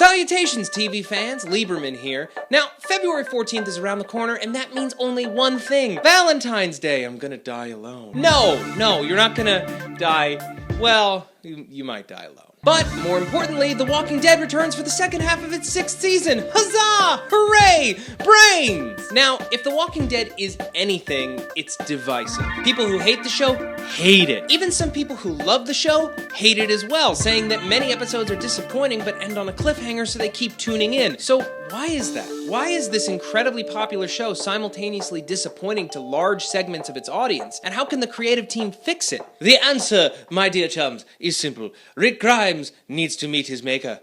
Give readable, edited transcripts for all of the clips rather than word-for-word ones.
Salutations, TV fans, Lieberman here. Now, February 14th is around the corner, and that means only one thing. Valentine's Day, I'm gonna die alone. No, you're not gonna die, well, you might die alone. But, more importantly, The Walking Dead returns for the second half of its 6th season. Huzzah! Hooray! Brains! Now, if The Walking Dead is anything, it's divisive. People who hate the show hate it. Even some people who love the show hate it as well, saying that many episodes are disappointing but end on a cliffhanger so they keep tuning in. So, why is that? Why is this incredibly popular show simultaneously disappointing to large segments of its audience? And how can the creative team fix it? The answer, my dear chums, is simple. Rick Grimes needs to meet his maker.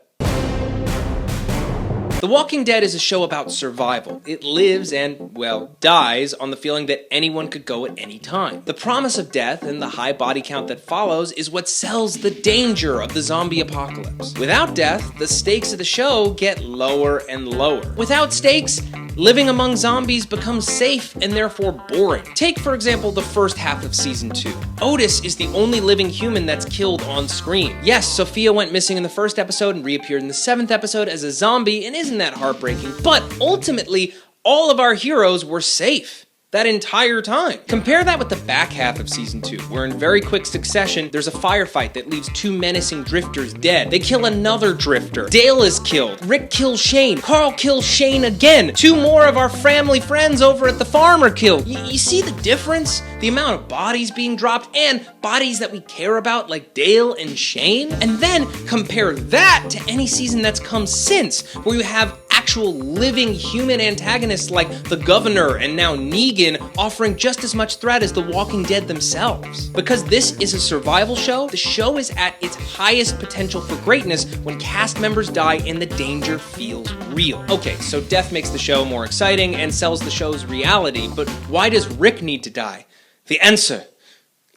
The Walking Dead is a show about survival. It lives and, well, dies on the feeling that anyone could go at any time. The promise of death and the high body count that follows is what sells the danger of the zombie apocalypse. Without death, the stakes of the show get lower and lower. Without stakes, living among zombies becomes safe and therefore boring. Take, for example, the first half of Season 2. Otis is the only living human that's killed on screen. Yes, Sophia went missing in the first episode and reappeared in the 7th episode as a zombie, and isn't that heartbreaking? But ultimately, all of our heroes were safe that entire time. Compare that with the back half of Season 2, where in very quick succession, there's a firefight that leaves 2 menacing drifters dead. They kill another drifter. Dale is killed. Rick kills Shane. Carl kills Shane again. 2 more of our family friends over at the farm are killed. You see the difference? The amount of bodies being dropped, and bodies that we care about, like Dale and Shane? And then compare that to any season that's come since, where you have actual living human antagonists like the Governor and now Negan offering just as much threat as The Walking Dead themselves. Because this is a survival show, the show is at its highest potential for greatness when cast members die and the danger feels real. Okay, so death makes the show more exciting and sells the show's reality, but why does Rick need to die? The answer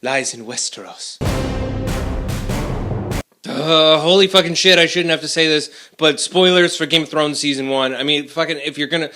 lies in Westeros. Holy fucking shit, I shouldn't have to say this, but spoilers for Game of Thrones Season 1. I mean, fucking, if you're gonna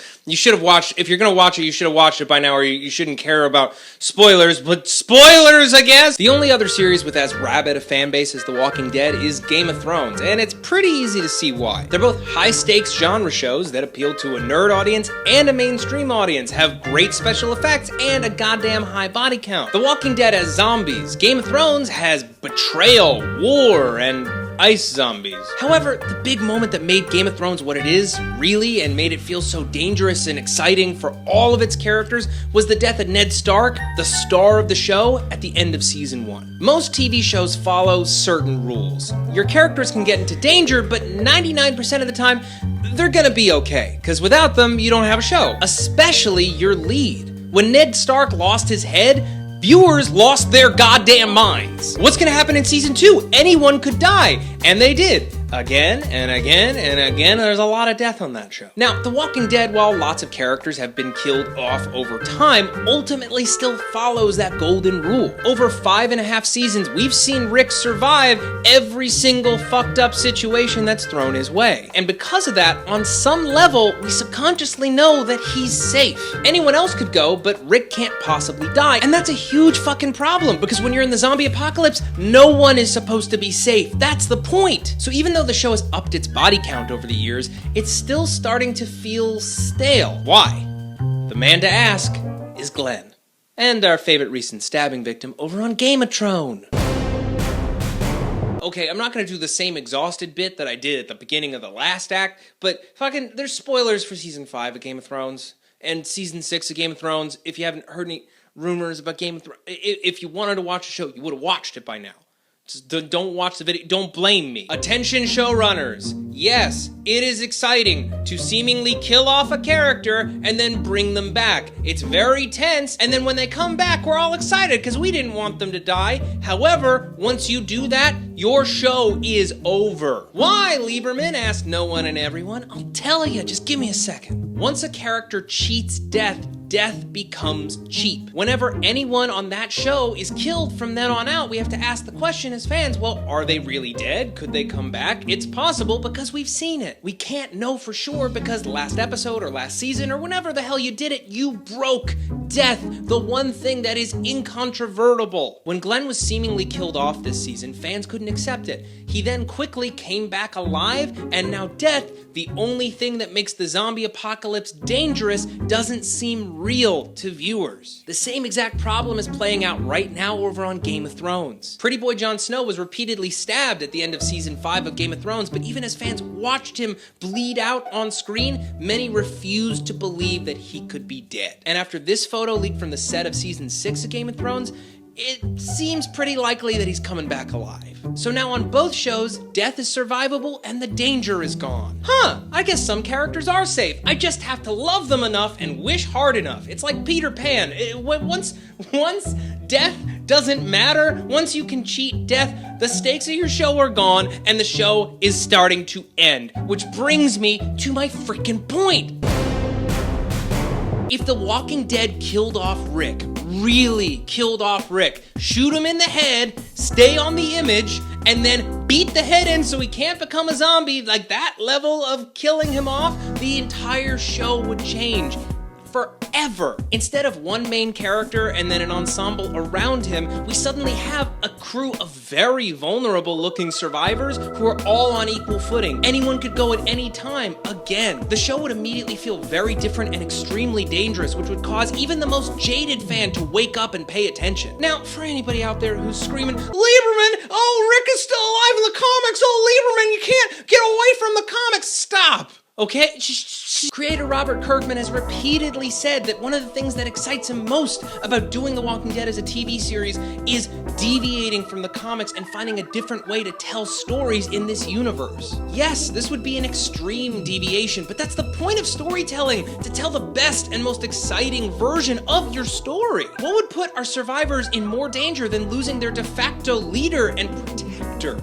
watch it, you should have watched it by now, or you shouldn't care about spoilers, but spoilers, I guess! The only other series with as rabid a fan base as The Walking Dead is Game of Thrones, and it's pretty easy to see why. They're both high-stakes genre shows that appeal to a nerd audience and a mainstream audience, have great special effects, and a goddamn high body count. The Walking Dead has zombies. Game of Thrones has betrayal, war, and ice zombies. However, the big moment that made Game of Thrones what it is, really, and made it feel so dangerous and exciting for all of its characters was the death of Ned Stark, the star of the show, at the end of Season 1. Most TV shows follow certain rules. Your characters can get into danger, but 99% of the time, they're gonna be okay, because without them, you don't have a show. Especially your lead. When Ned Stark lost his head, viewers lost their goddamn minds. What's gonna happen in Season 2? Anyone could die, and they did. Again and again and again. There's a lot of death on that show. Now, The Walking Dead, while lots of characters have been killed off over time, ultimately still follows that golden rule. Over 5.5 seasons, we've seen Rick survive every single fucked up situation that's thrown his way. And because of that, on some level, we subconsciously know that he's safe. Anyone else could go, but Rick can't possibly die. And that's a huge fucking problem, because when you're in the zombie apocalypse, no one is supposed to be safe. That's the point. So even though the show has upped its body count over the years, it's still starting to feel stale. Why? The man to ask is Glenn, and our favorite recent stabbing victim over on Game of Thrones. Okay, I'm not gonna do the same exhausted bit that I did at the beginning of the last act, but fucking, there's spoilers for Season 5 of Game of Thrones, and Season 6 of Game of Thrones. If you haven't heard any rumors about Game of Thrones, if you wanted to watch a show, you would have watched it by now. Just don't watch the video. Don't blame me. Attention showrunners. Yes, it is exciting to seemingly kill off a character and then bring them back. It's very tense, and then when they come back, we're all excited because we didn't want them to die. However, once you do that, your show is over. Why, Lieberman? Asked no one and everyone. I'll tell you, just give me a second. Once a character cheats death death becomes cheap. Whenever anyone on that show is killed from then on out, we have to ask the question as fans, well, are they really dead? Could they come back? It's possible because we've seen it. We can't know for sure because last episode or last season or whenever the hell you did it, you broke death, the one thing that is incontrovertible. When Glenn was seemingly killed off this season, fans couldn't accept it. He then quickly came back alive, and now death, the only thing that makes the zombie apocalypse dangerous, doesn't seem real to viewers. The same exact problem is playing out right now over on Game of Thrones. Pretty boy Jon Snow was repeatedly stabbed at the end of season 5 of Game of Thrones, but even as fans watched him bleed out on screen, many refused to believe that he could be dead. And after this photo leaked from the set of season 6 of Game of Thrones, it seems pretty likely that he's coming back alive. So now on both shows, death is survivable and the danger is gone. I guess some characters are safe. I just have to love them enough and wish hard enough. It's like Peter Pan. Once death doesn't matter, once you can cheat death, the stakes of your show are gone and the show is starting to end. Which brings me to my freaking point. If The Walking Dead killed off Rick, really killed off Rick, shoot him in the head, stay on the image, and then beat the head in so he can't become a zombie, like that level of killing him off, the entire show would change. Forever. Instead of one main character and then an ensemble around him, we suddenly have a crew of very vulnerable looking survivors who are all on equal footing. Anyone could go at any time again. The show would immediately feel very different and extremely dangerous, which would cause even the most jaded fan to wake up and pay attention. Now, for anybody out there who's screaming, Lieberman, oh, Rick is still alive in the comics, oh, Lieberman, you can't get away from the comics, stop. Okay? Creator Robert Kirkman has repeatedly said that one of the things that excites him most about doing The Walking Dead as a TV series is deviating from the comics and finding a different way to tell stories in this universe. Yes, this would be an extreme deviation, but that's the point of storytelling, to tell the best and most exciting version of your story. What would put our survivors in more danger than losing their de facto leader and protector?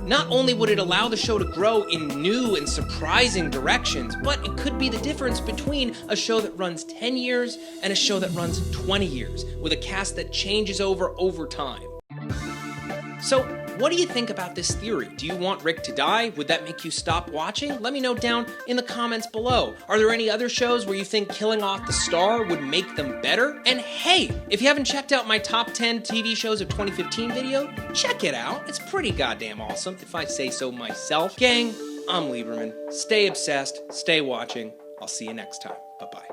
Not only would it allow the show to grow in new and surprising directions, but it could be the difference between a show that runs 10 years and a show that runs 20 years, with a cast that changes over time. So, what do you think about this theory? Do you want Rick to die? Would that make you stop watching? Let me know down in the comments below. Are there any other shows where you think killing off the star would make them better? And hey, if you haven't checked out my top 10 TV shows of 2015 video, check it out. It's pretty goddamn awesome, if I say so myself. Gang, I'm Lieberman. Stay obsessed, stay watching. I'll see you next time. Bye-bye.